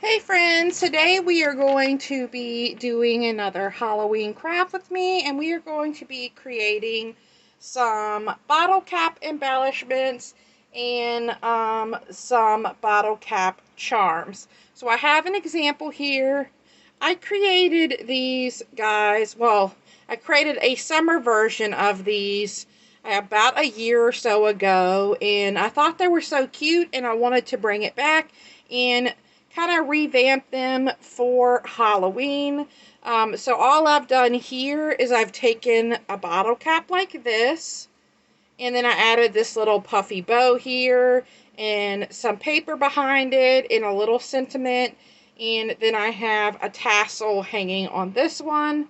Hey friends, today we are going to be doing another Halloween craft with me, and we are going to be creating some bottle cap embellishments and some bottle cap charms. So I have an example here. I created these guys, well, I created a summer version of these about a year or so ago, and I thought they were so cute and I wanted to bring it back and kind of revamp them for Halloween. So all I've done here is I've taken a bottle cap like this, and then I added this little puffy bow here and some paper behind it and a little sentiment, and then I have a tassel hanging on this one.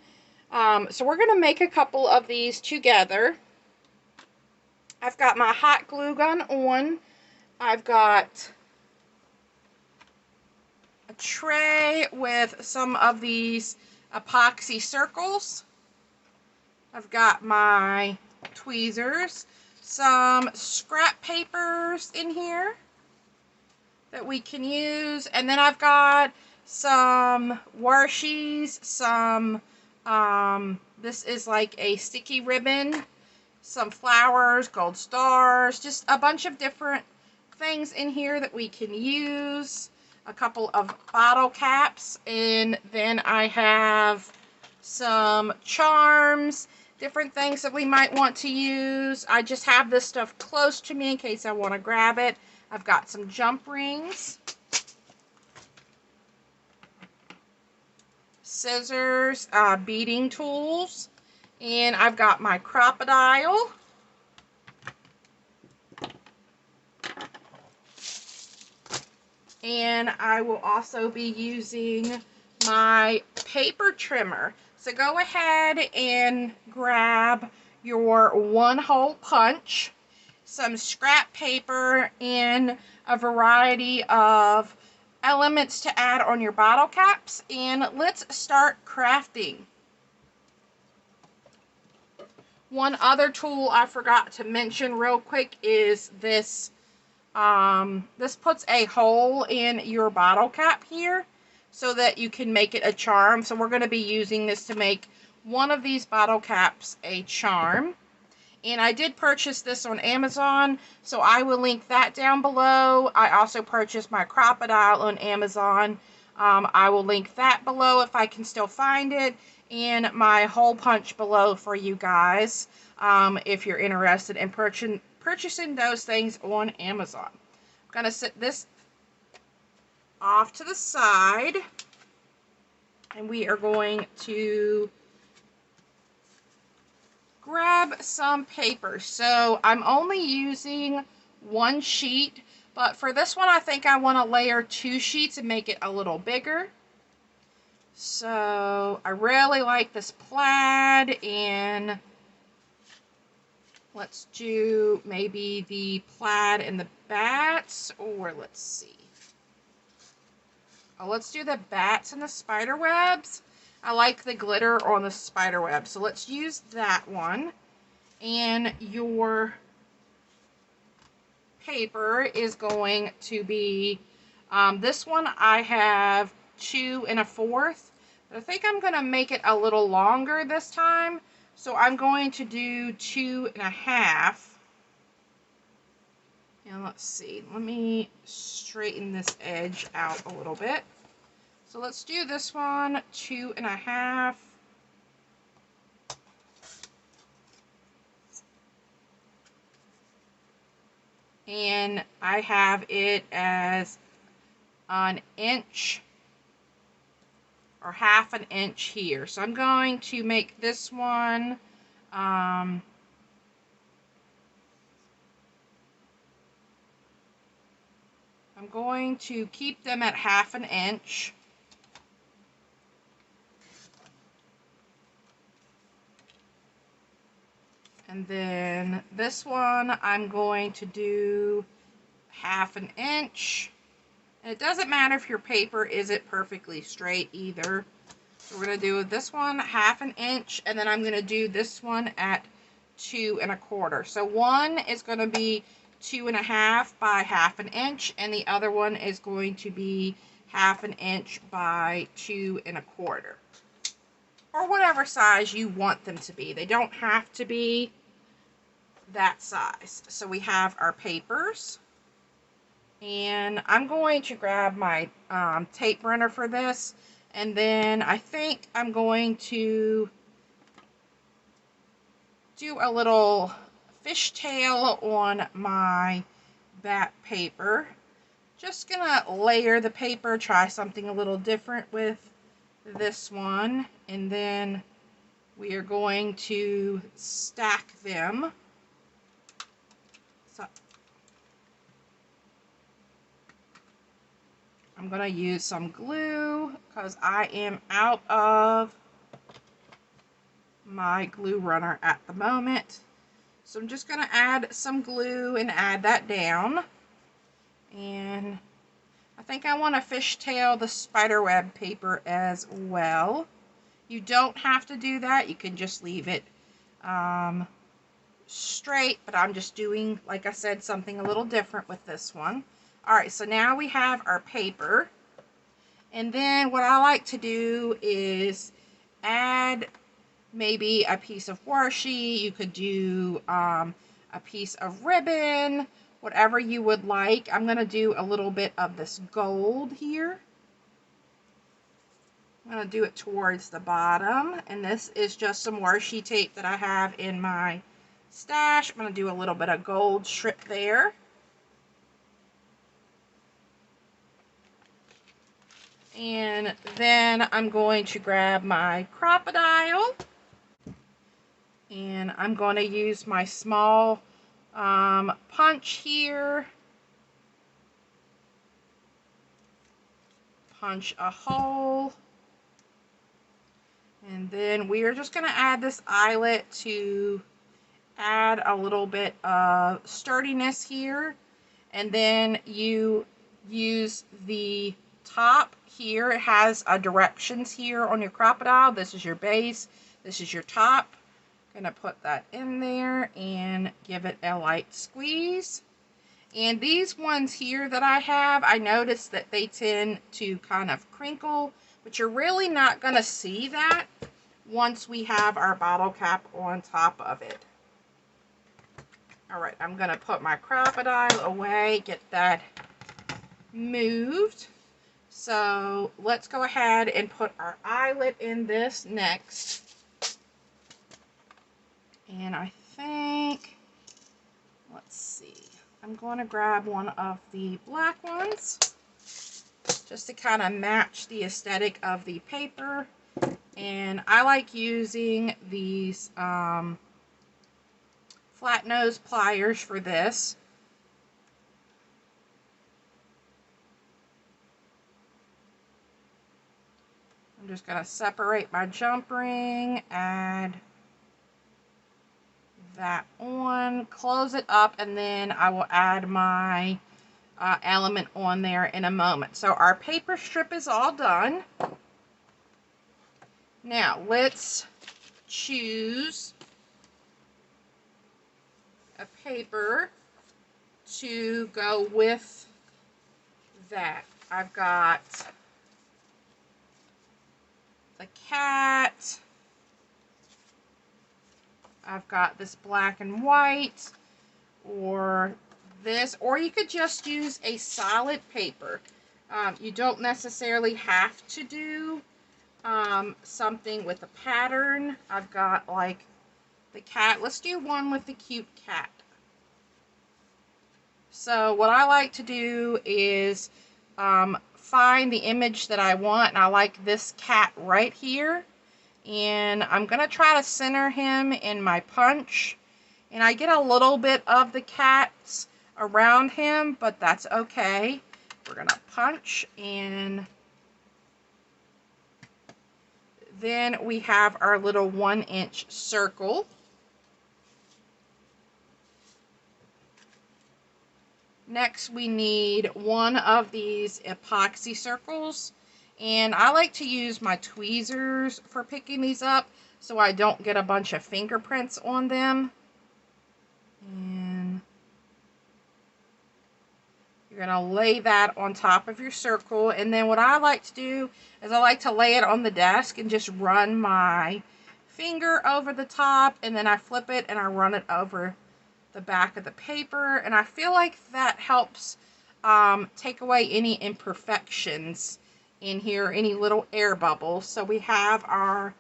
So we're going to make a couple of these together. I've got my hot glue gun on. I've got a tray with some of these epoxy circles. I've got my tweezers, some scrap papers in here that we can use, and then I've got some warshies, some this is like a sticky ribbon, some flowers, gold stars, just a bunch of different things in here that we can use. A couple of bottle caps, and then I have some charms, different things that we might want to use. I just have this stuff close to me in case I want to grab it. I've got some jump rings, scissors, beading tools, and I've got my crocodile. And I will also be using my paper trimmer. So go ahead and grab your 1-hole punch, some scrap paper, and a variety of elements to add on your bottle caps, and let's start crafting. One other tool I forgot to mention real quick is this. This puts a hole in your bottle cap here so that you can make it a charm. So we're going to be using this to make one of these bottle caps a charm. And I did purchase this on Amazon, so I will link that down below. I also purchased my crocodile on Amazon. I will link that below if I can still find it, and my hole punch below for you guys if you're interested in purchasing those things on Amazon. I'm going to set this off to the side, and we are going to grab some paper. So I'm only using one sheet, but for this one I think I want to layer 2 sheets and make it a little bigger. So I really like this plaid, and let's do maybe the plaid and the bats, or let's see. Oh, let's do the bats and the spider webs. I like the glitter on the spider web, so let's use that one. And your paper is going to be, this one I have 2 1/4, but I think I'm going to make it a little longer this time. So I'm going to do 2 1/2. And let's see, let me straighten this edge out a little bit. So let's do this one, 2 1/2. And I have it as 1 inch or 1/2 inch here. So I'm going to make this one I'm going to keep them at 1/2 inch. And then this one I'm going to do 1/2 inch. And it doesn't matter if your paper isn't perfectly straight either. So we're going to do this one 1/2 inch, and then I'm going to do this one at 2 1/4. So one is going to be 2.5 by 1/2 inch, and the other one is going to be 1/2 inch by 2.25, or whatever size you want them to be. They don't have to be that size. So we have our papers, and I'm going to grab my tape runner for this, and then I think I'm going to do a little fishtail on my back paper. Just gonna layer the paper, try something a little different with this one, and then we are going to stack them. So I'm gonna use some glue because I am out of my glue runner at the moment. So I'm just gonna add some glue and add that down. And I think I want to fishtail the spiderweb paper as well. You don't have to do that. You can just leave it straight, but I'm just doing, like I said, something a little different with this one. Alright, so now we have our paper. And then what I like to do is add maybe a piece of washi. You could do a piece of ribbon, whatever you would like. I'm going to do a little bit of this gold here. I'm going to do it towards the bottom, and this is just some washi tape that I have in my stash. I'm going to do a little bit of gold strip there. And then I'm going to grab my crocodile, and I'm going to use my small punch here. Punch a hole. And then we are just going to add this eyelet to add a little bit of sturdiness here. And then you use the top here. It has directions here on your crocodile. This is your base. This is your top. I'm going to put that in there and give it a light squeeze. And these ones here that I have, I noticed that they tend to kind of crinkle, but you're really not going to see that once we have our bottle cap on top of it. Alright, I'm going to put my crocodile away, get that moved. So let's go ahead and put our eyelet in this next. And I think, let's see, I'm going to grab one of the black ones just to kind of match the aesthetic of the paper. And I like using these flat nose pliers for this. I'm just going to separate my jump ring, add that on, close it up, and then I will add my element on there in a moment. So our paper strip is all done. Now let's choose a paper to go with that. I've got the cat. I've got this black and white, or this, or you could just use a solid paper. You don't necessarily have to do something with a pattern. I've got like the cat. Let's do one with the cute cat. So what I like to do is find the image that I want, and I like this cat right here. And I'm going to try to center him in my punch. And I get a little bit of the cats around him, but that's okay. We're going to punch, and then we have our little 1-inch circle. Next, we need one of these epoxy circles. And I like to use my tweezers for picking these up so I don't get a bunch of fingerprints on them. And You're going to lay that on top of your circle. And then what I like to do is I like to lay it on the desk and just run my finger over the top, and then I flip it and I run it over the back of the paper. And I feel like that helps take away any imperfections in here, any little air bubbles. So we have our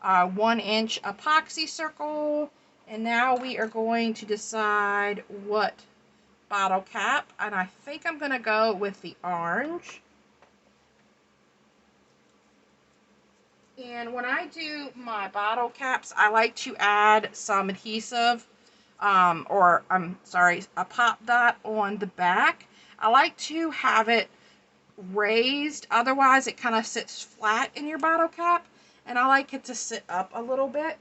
1-inch epoxy circle, and now we are going to decide what bottle cap, and I think I'm going to go with the orange. And when I do my bottle caps, I like to add some adhesive, or I'm sorry, a pop dot on the back. I like to have it raised, otherwise it kind of sits flat in your bottle cap, and I like it to sit up a little bit.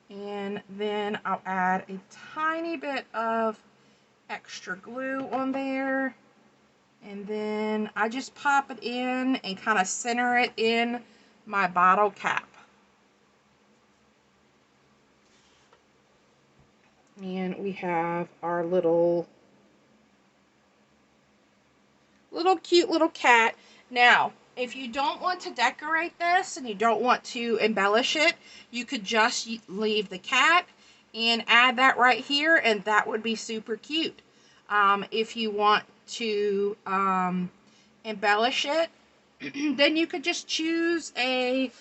And then I'll add a tiny bit of extra glue on there, and then I just pop it in and kind of center it in my bottle cap. And we have our little cute little cat. Now, if you don't want to decorate this and you don't want to embellish it, you could just leave the cat and add that right here, and that would be super cute. If you want to embellish it, then you could just choose a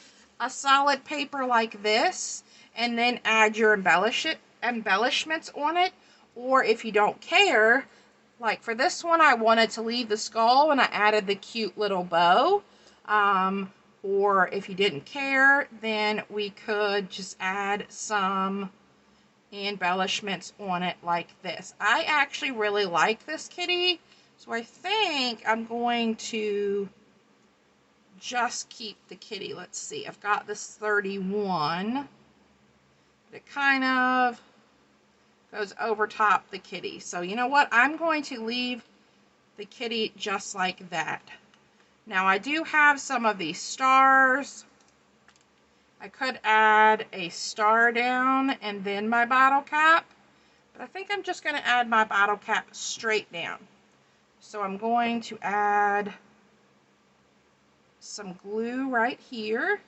solid paper like this and then add your embellishments on it. Or if you don't care, like for this one, I wanted to leave the skull and I added the cute little bow. Or if you didn't care, then we could just add some embellishments on it like this. I actually really like this kitty, so I think I'm going to just keep the kitty. Let's see, I've got this 31. It kind of goes over top the kitty. So you know what? I'm going to leave the kitty just like that. Now I do have some of these stars. I could add a star down and then my bottle cap, but I think I'm just going to add my bottle cap straight down. So I'm going to add some glue right here,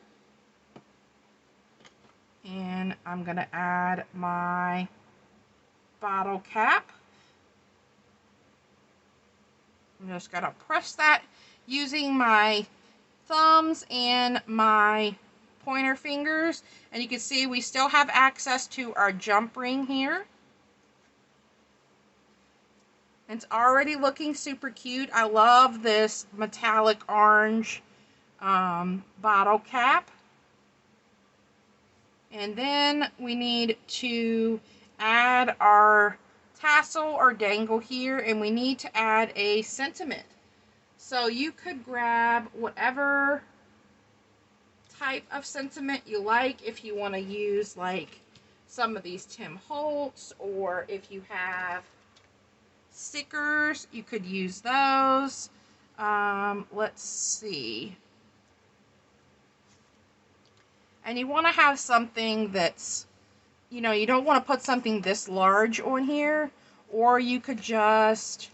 and I'm going to add my bottle cap. I'm just going to press that using my thumbs and my pointer fingers, and you can see we still have access to our jump ring here. It's already looking super cute. I love this metallic orange bottle cap. And then we need to add our tassel or dangle here, and we need to add a sentiment. So you could grab whatever type of sentiment you like. If you want to use like some of these Tim Holtz, or if you have stickers, you could use those. Let's see. And you want to have something that's, you know, you don't want to put something this large on here, or you could just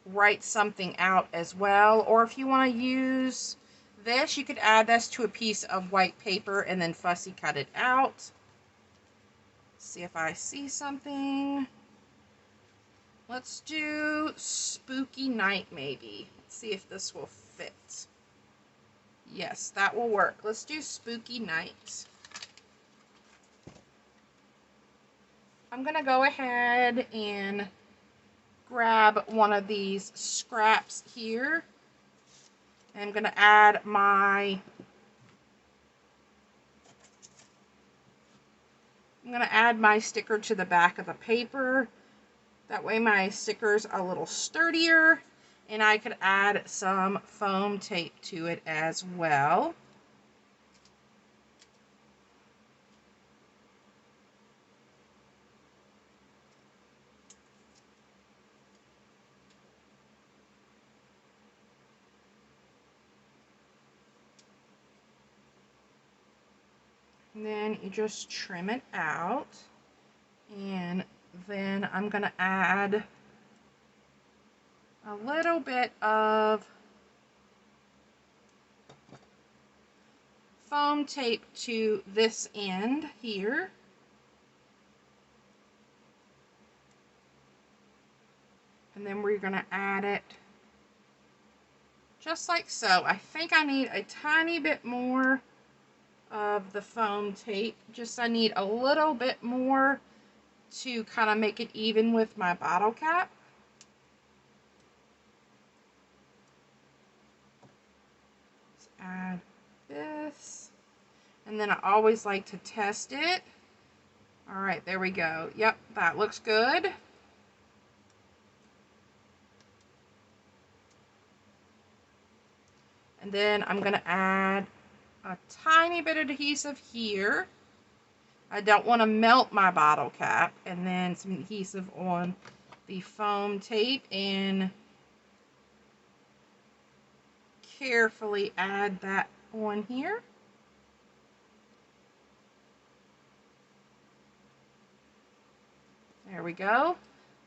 write something out as well. Or if you want to use this, you could add this to a piece of white paper and then fussy cut it out. Let's see if I see something. Let's do spooky night maybe. Let's see if this will fit. Yes, that will work. Let's do spooky night. I'm going to go ahead and grab one of these scraps here. I'm going to add my sticker to the back of the paper. That way my sticker's a little sturdier, and I could add some foam tape to it as well. And then you just trim it out, and then I'm going to add a little bit of foam tape to this end here. And then we're going to add it just like so. I think I need a tiny bit more of the foam tape. I need a little bit more to kind of make it even with my bottle cap. Let's add this. And then I always like to test it. All right, there we go. Yep, that looks good. And then I'm going to add a tiny bit of adhesive here. I don't want to melt my bottle cap. And then some adhesive on the foam tape and carefully add that on here. There we go.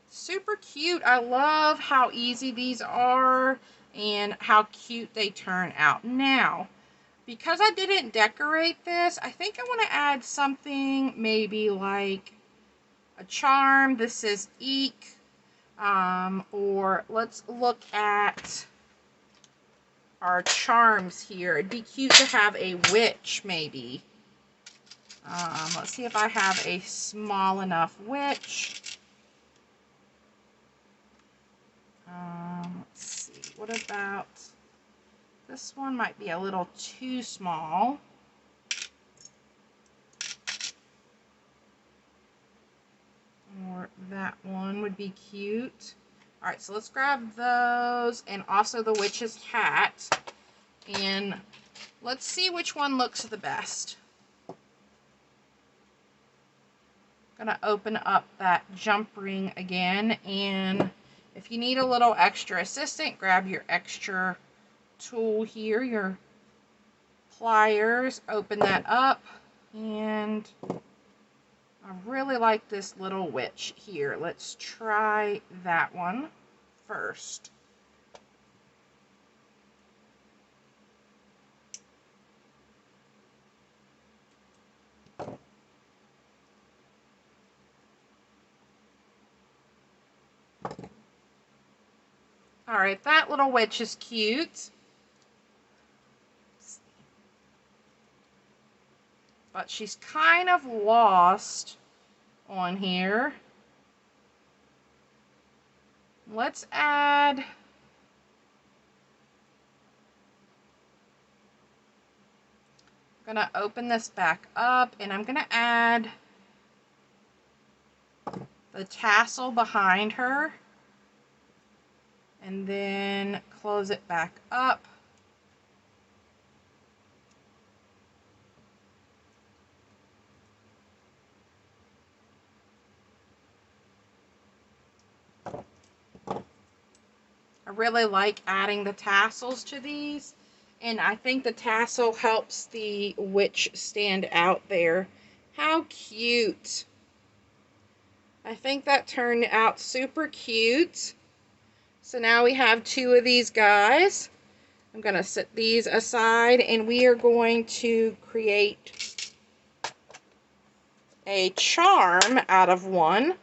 Super cute. I love how easy these are and how cute they turn out. Now, because I didn't decorate this, I think I want to add something maybe like a charm. This is Eek. Or let's look at our charms here. It'd be cute to have a witch maybe. Let's see if I have a small enough witch. Let's see. What about this one? Might be a little too small. Or that one would be cute. All right, so let's grab those and also the witch's hat. And let's see which one looks the best. Gonna open up that jump ring again, and if you need a little extra assistant, grab your extra tool here, your pliers, open that up, and I really like this little witch here. Let's try that one first. Alright, that little witch is cute. But she's kind of lost on here. Let's add I'm gonna open this back up and I'm gonna add the tassel behind her. And then close it back up. I really like adding the tassels to these, and I think the tassel helps the witch stand out there. How cute. I think that turned out super cute. So now we have two of these guys. I'm going to set these aside, and we are going to create a charm out of one.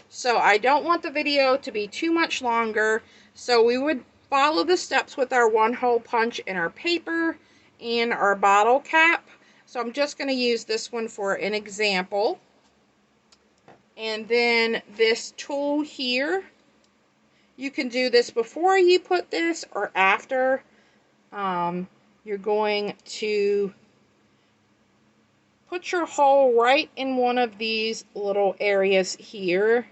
So I don't want the video to be too much longer, so we would follow the steps with our one-hole punch and our paper and our bottle cap. So I'm just going to use this one for an example. And then this tool here, you can do this before you put this or after. You're going to put your hole right in one of these little areas here.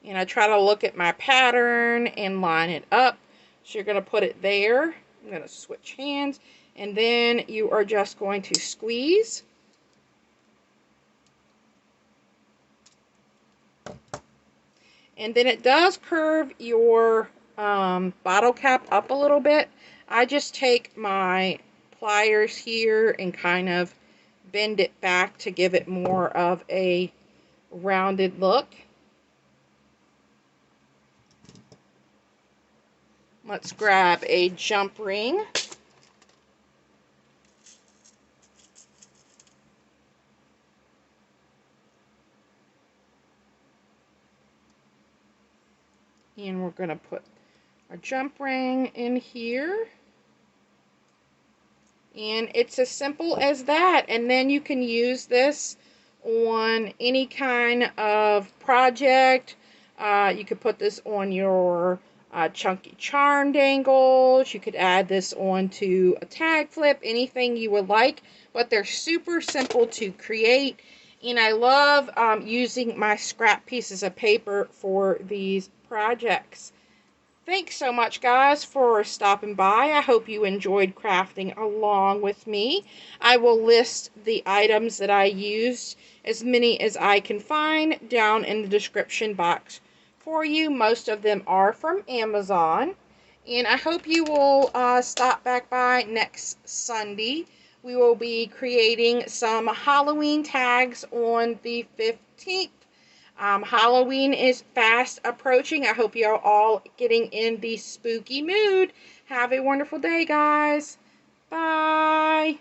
And I try to look at my pattern and line it up. So you're going to put it there. I'm going to switch hands. And then you are just going to squeeze. And then it does curve your bottle cap up a little bit. I just take my pliers here and kind of bend it back to give it more of a rounded look. Let's grab a jump ring. And we're going to put our jump ring in here. And it's as simple as that. And then you can use this on any kind of project. You could put this on your chunky charm dangles. You could add this onto a tag flip, anything you would like. But they're super simple to create. And I love using my scrap pieces of paper for these projects. Thanks so much, guys, for stopping by. I hope you enjoyed crafting along with me. I will list the items that I used, as many as I can find, down in the description box for you. Most of them are from Amazon. And I hope you will stop back by next Sunday. We will be creating some Halloween tags on the 15th. Halloween is fast approaching. I hope you're all getting in the spooky mood. Have a wonderful day, guys. Bye.